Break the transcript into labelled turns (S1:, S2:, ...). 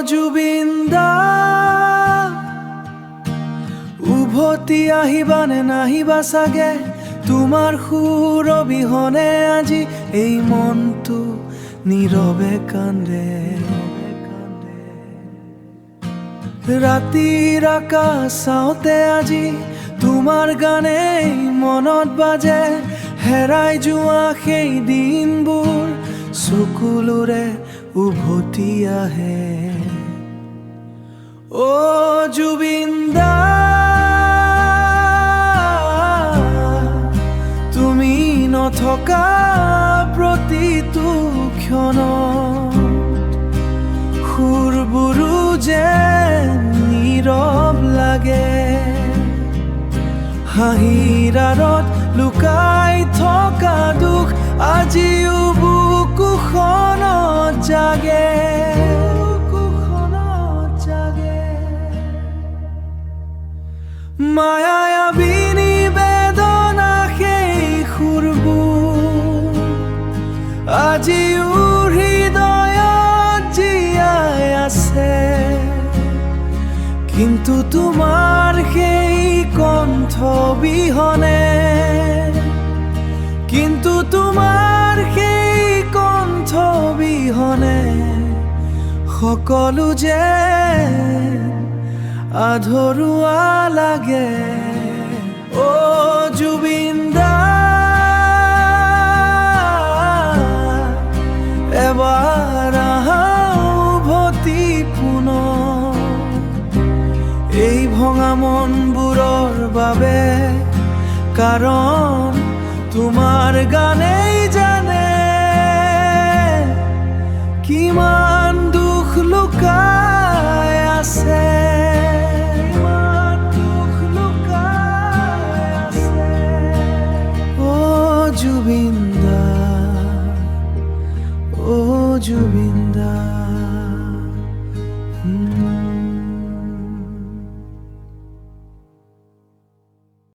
S1: জুবিন দা উভতি আহিবানে নাহিবা চাগে তোমাৰ সুৰ অবিহনে আজি এই মনটো নীৰৱে কান্দে ৰাতিৰ আকাশ চাওঁতে আজি তোমাৰ গানেই মনত বাজে হেৰাই যোৱা সেই দিনবোৰ চকুলোৰে উভতি আহে অ জুবিন দা তুমি নথকা প্ৰতিটো ক্ষণত সুৰবোৰো যেন নীৰৱ লাগে হাঁহিৰ আঁৰত লুকাই থকা দুখ আজিও বুকুখনত জাগে মায়াবিনী বেদনা সেই সুৰবোৰ আজিও হৃদয়ত জীয়াই আছে কিন্তু তোমাৰ সেই কণ্ঠ বিহনে কিন্তু তোমাৰ সেই কণ্ঠ বিহনে সকলো যেন আধৰুৱা লাগে অ জুবিন দা এবাৰ আহা উভতি পুনৰ এই ভঙা মনবোৰৰ বাবে কাৰণ তোমাৰ গানেই জানে কিমান দুখ লুকাই আছে জুবিন দা